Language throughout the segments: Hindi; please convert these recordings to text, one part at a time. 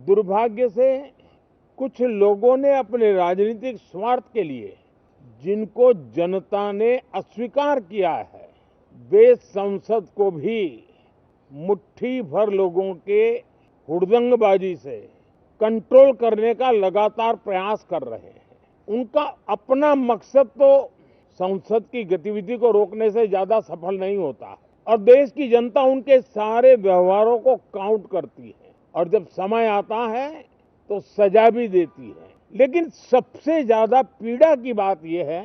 दुर्भाग्य से कुछ लोगों ने अपने राजनीतिक स्वार्थ के लिए जिनको जनता ने अस्वीकार किया है, वे संसद को भी मुट्ठी भर लोगों के हुड़दंगबाजी से कंट्रोल करने का लगातार प्रयास कर रहे हैं। उनका अपना मकसद तो संसद की गतिविधि को रोकने से ज्यादा सफल नहीं होता और देश की जनता उनके सारे व्यवहारों को काउंट करती है और जब समय आता है तो सजा भी देती है। लेकिन सबसे ज्यादा पीड़ा की बात यह है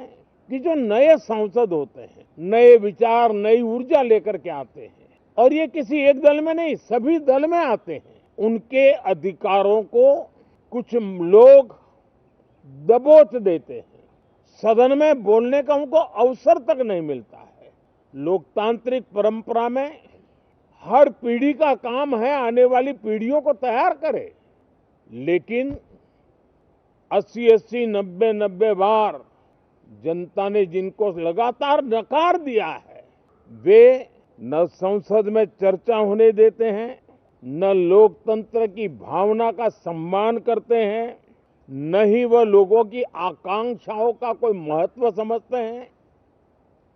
कि जो नए सांसद होते हैं, नए विचार, नई ऊर्जा लेकर के आते हैं और ये किसी एक दल में नहीं, सभी दल में आते हैं, उनके अधिकारों को कुछ लोग दबोच देते हैं। सदन में बोलने का उनको अवसर तक नहीं मिलता है। लोकतांत्रिक परंपरा में हर पीढ़ी का काम है आने वाली पीढ़ियों को तैयार करे, लेकिन 80-80, 90-90 बार जनता ने जिनको लगातार नकार दिया है, वे न संसद में चर्चा होने देते हैं, न लोकतंत्र की भावना का सम्मान करते हैं, न ही वह लोगों की आकांक्षाओं का कोई महत्व समझते हैं,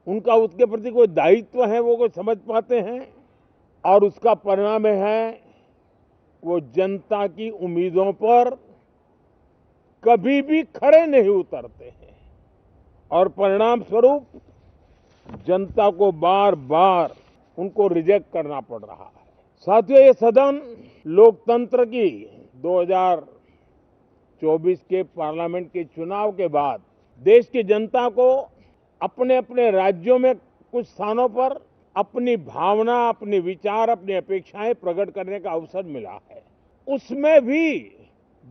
उनका उसके प्रति कोई दायित्व है वो कोई समझ पाते हैं। और उसका परिणाम है वो जनता की उम्मीदों पर कभी भी खरे नहीं उतरते हैं और परिणाम स्वरूप जनता को बार बार उनको रिजेक्ट करना पड़ रहा है। साथियों, ये सदन लोकतंत्र की 2024 के पार्लियामेंट के चुनाव के बाद देश की जनता को अपने अपने राज्यों में कुछ स्थानों पर अपनी भावना, अपने विचार, अपनी अपेक्षाएं प्रकट करने का अवसर मिला है। उसमें भी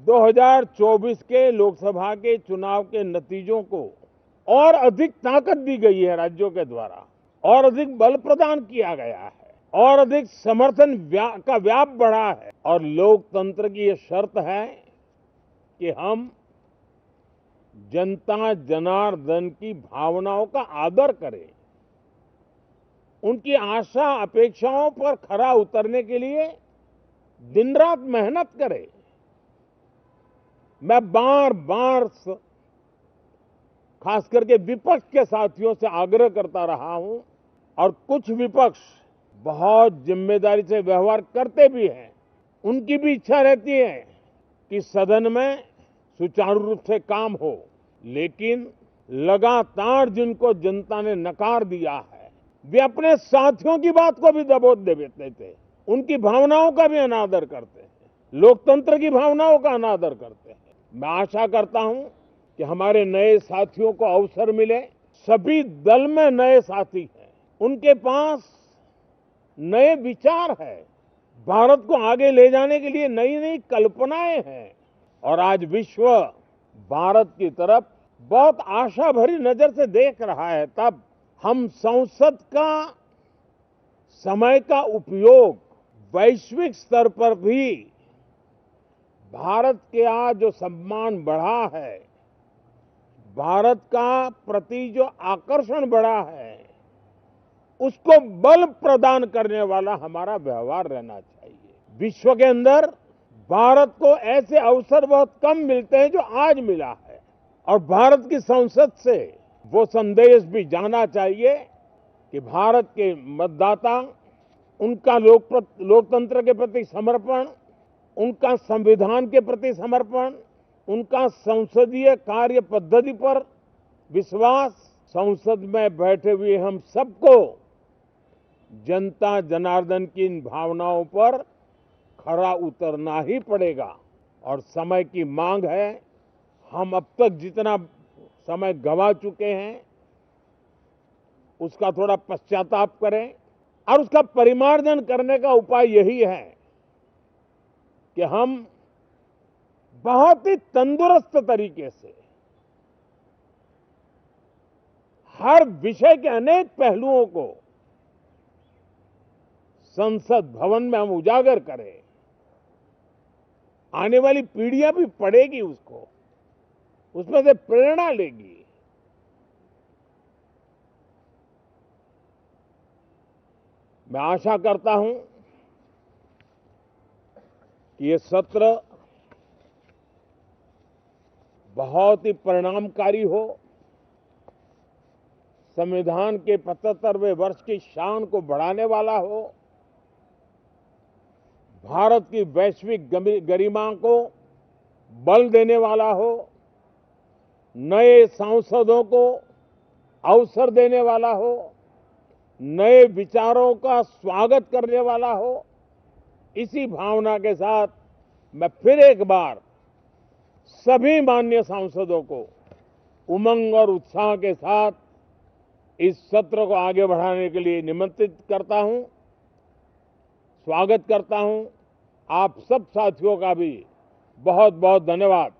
2024 के लोकसभा के चुनाव के नतीजों को और अधिक ताकत दी गई है राज्यों के द्वारा, और अधिक बल प्रदान किया गया है और अधिक समर्थन का व्याप बढ़ा है। और लोकतंत्र की ये शर्त है कि हम जनता जनार्दन की भावनाओं का आदर करें, उनकी आशा अपेक्षाओं पर खरा उतरने के लिए दिन रात मेहनत करें। मैं बार बार खास करके विपक्ष के साथियों से आग्रह करता रहा हूं और कुछ विपक्ष बहुत जिम्मेदारी से व्यवहार करते भी हैं। उनकी भी इच्छा रहती है कि सदन में सुचारू रूप से काम हो, लेकिन लगातार जिनको जनता ने नकार दिया है वे अपने साथियों की बात को भी दबोच देते थे, उनकी भावनाओं का भी अनादर करते हैं, लोकतंत्र की भावनाओं का अनादर करते हैं। मैं आशा करता हूं कि हमारे नए साथियों को अवसर मिले। सभी दल में नए साथी हैं, उनके पास नए विचार है, भारत को आगे ले जाने के लिए नई नई कल्पनाएं हैं और आज विश्व भारत की तरफ बहुत आशा भरी नजर से देख रहा है। तब हम संसद का समय का उपयोग वैश्विक स्तर पर भी भारत के आज जो सम्मान बढ़ा है, भारत का प्रति जो आकर्षण बढ़ा है, उसको बल प्रदान करने वाला हमारा व्यवहार रहना चाहिए। विश्व के अंदर भारत को ऐसे अवसर बहुत कम मिलते हैं जो आज मिला है और भारत की संसद से वो संदेश भी जाना चाहिए कि भारत के मतदाता, उनका लोकतंत्र के प्रति समर्पण, उनका संविधान के प्रति समर्पण, उनका संसदीय कार्य पद्धति पर विश्वास, संसद में बैठे हुए हम सबको जनता जनार्दन की इन भावनाओं पर खरा उतरना ही पड़ेगा और समय की मांग है। हम अब तक जितना समय गंवा चुके हैं उसका थोड़ा पश्चाताप करें और उसका परिमार्जन करने का उपाय यही है कि हम बहुत ही तंदुरुस्त तरीके से हर विषय के अनेक पहलुओं को संसद भवन में हम उजागर करें। आने वाली पीढ़ियां भी पढ़ेगी उसको, उसमें से प्रेरणा लेगी। मैं आशा करता हूं कि ये सत्र बहुत ही परिणामकारी हो, संविधान के 75वें वर्ष की शान को बढ़ाने वाला हो, भारत की वैश्विक गरिमा को बल देने वाला हो, नए सांसदों को अवसर देने वाला हो, नए विचारों का स्वागत करने वाला हो। इसी भावना के साथ मैं फिर एक बार सभी माननीय सांसदों को उमंग और उत्साह के साथ इस सत्र को आगे बढ़ाने के लिए निमंत्रित करता हूं, स्वागत करता हूं। आप सब साथियों का भी बहुत बहुत धन्यवाद।